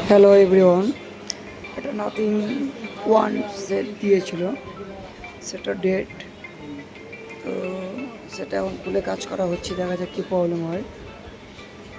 Hello everyone, এটা nothing one set দিয়েছিল, সেটা ডেট। তো সেটা এখন খুলে কাজ করা হচ্ছে, দেখা যাক কী প্রবলেম হয়।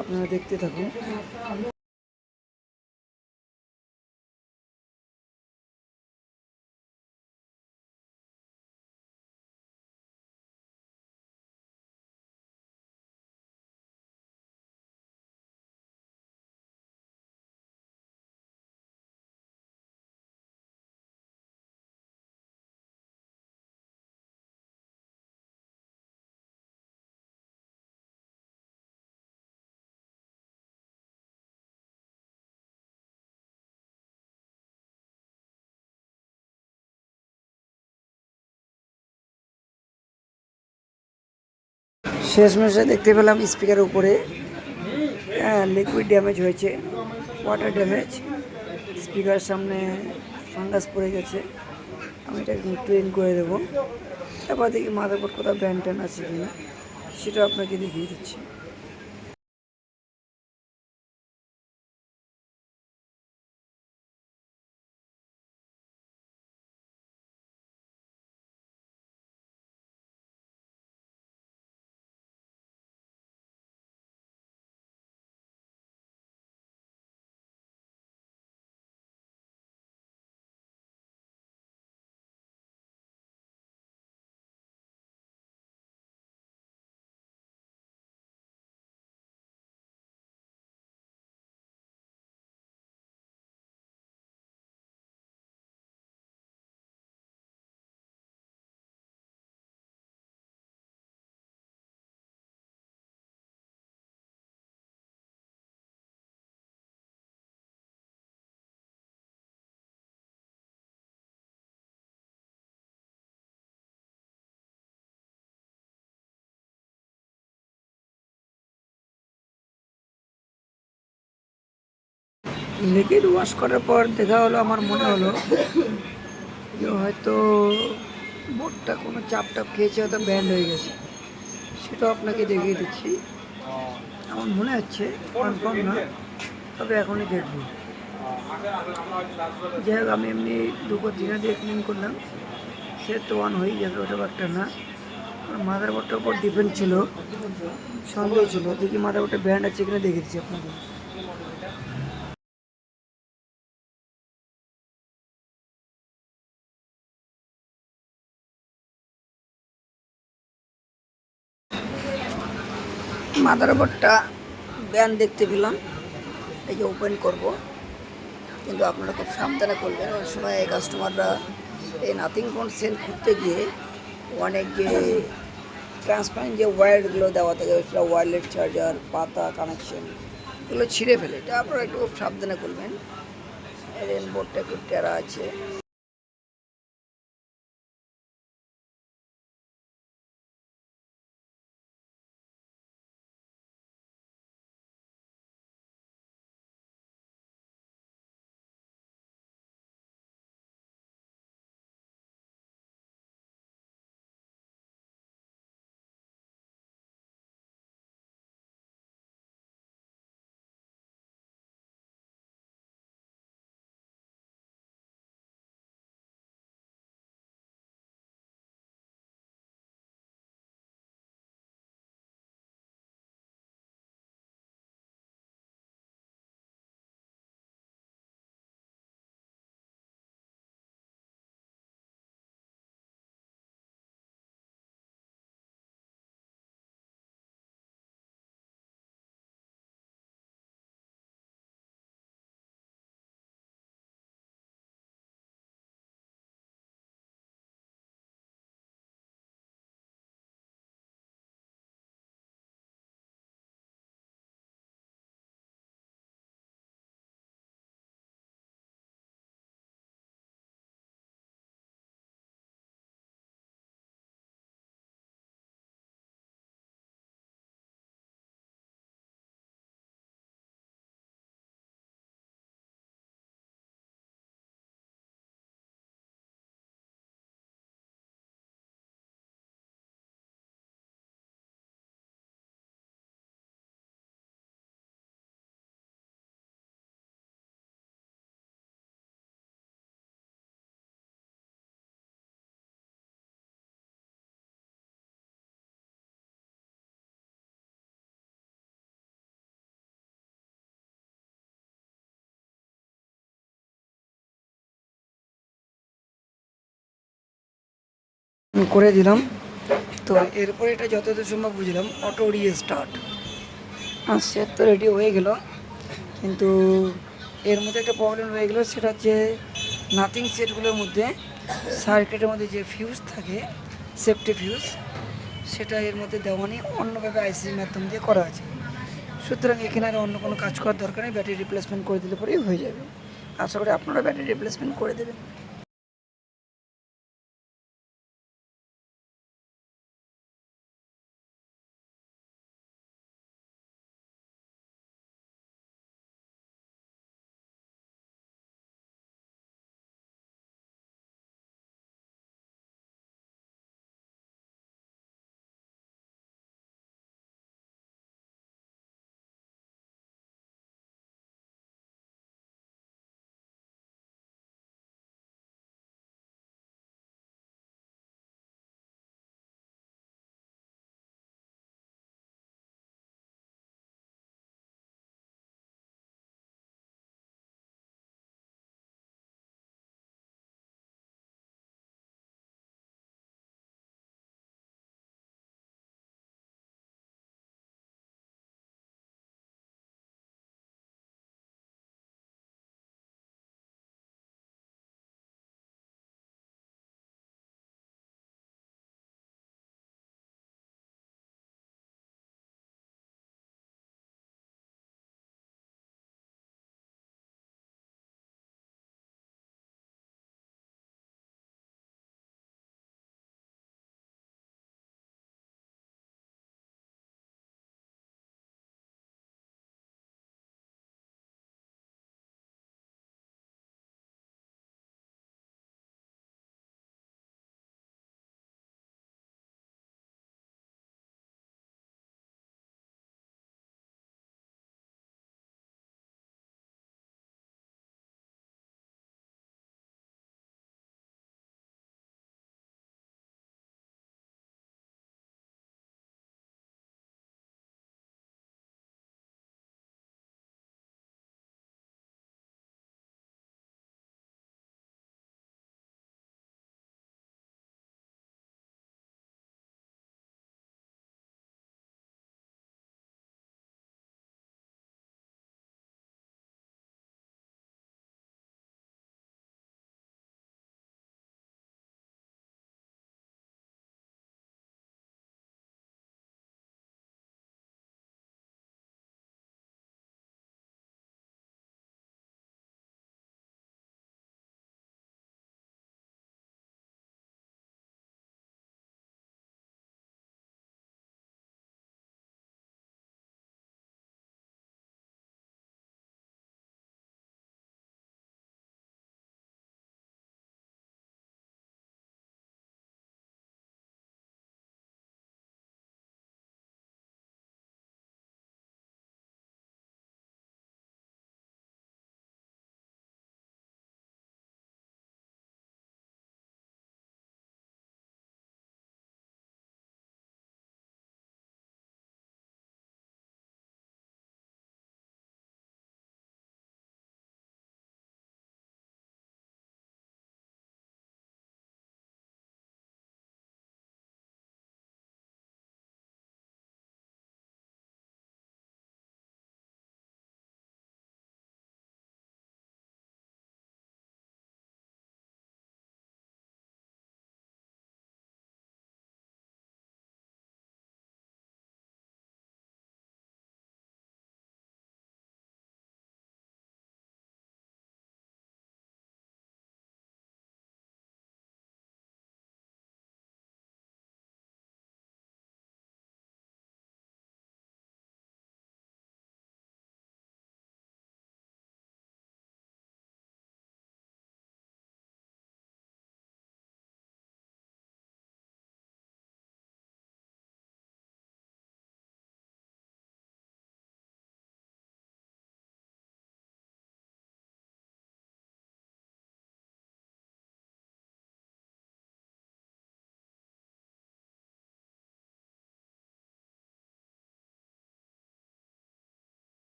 আপনারা দেখতে থাকুন। শেষমেশে দেখতে পেলাম স্পিকারের উপরে লিকুইড ড্যামেজ হয়েছে, ওয়াটার ড্যামেজ। স্পিকার সামনে ফাঙ্গাস পড়ে গেছে, আমি এটা একটু ক্লিন করে দেবো। এবার দেখি মাদারবোর্ড কোথাও ব্যান ট্যান আছে কিনা, সেটা আপনাকে দেখিয়ে দিচ্ছি। লিকুইড ওয়াশ করার পর দেখা হলো, আমার মনে হলো যে হয়তো বোর্ডটা কোনো চাপ টাপ খেয়েছে, হয়তো ব্যান্ড হয়ে গেছে। সেটাও আপনাকে দেখিয়ে দিচ্ছি। আমার মনে হচ্ছে, কনফার্ম না, তবে এখনই দেখব। যাই হোক, আমি এমনি দুটো দিনে দিয়ে ক্লিন করলাম, সে তো অন হয়ে যাবে, ওটা একটা না। মাদারবোর্ডটার উপর ডিপেন্ড ছিল, সন্দেহ ছিল, দেখি মাদারবোর্ডে ব্যান্ড আছে কিনা দেখে দিচ্ছি আপনাকে। মাদারবোর্ডটা ব্যান্ড দেখতে পেলাম, এই যে ওপেন করব, কিন্তু আপনারা খুব সাবধানে করবেন। অনেক সময় এই কাস্টমাররা এই নাথিং ফোন সেল করতে গিয়ে অনেক যে ট্রান্সপারেন্ট যে ওয়্যারগুলো দেওয়া থাকে, সেটা ওয়্যারলেস চার্জার, পাতা, কানেকশন, এগুলো ছিঁড়ে ফেলে। এটা আপনারা একটু খুব সাবধানে করবেন। রেন বোর্ডটা একটু টেরা আছে। করে দিলাম। তো এরপরে এটা যতদূর সম্ভব বুঝলাম অটো রিস্টার্ট আসছে, তো রেডি হয়ে গেল। কিন্তু এর মধ্যে একটা প্রবলেম রয়ে গেলো, সেটা হচ্ছে নাথিং সেটগুলোর মধ্যে সার্কিটের মধ্যে যে ফিউজ থাকে, সেফটি ফিউজ, সেটা এর মধ্যে দেওয়া নেই, অন্যভাবে আইসির মাধ্যম দিয়ে করা আছে। সুতরাং এখানে আর অন্য কোনো কাজ করার দরকার নেই, ব্যাটারি রিপ্লেসমেন্ট করে দিলে পরেই হয়ে যাবে। আশা করি আপনারা ব্যাটারি রিপ্লেসমেন্ট করে দেবেন।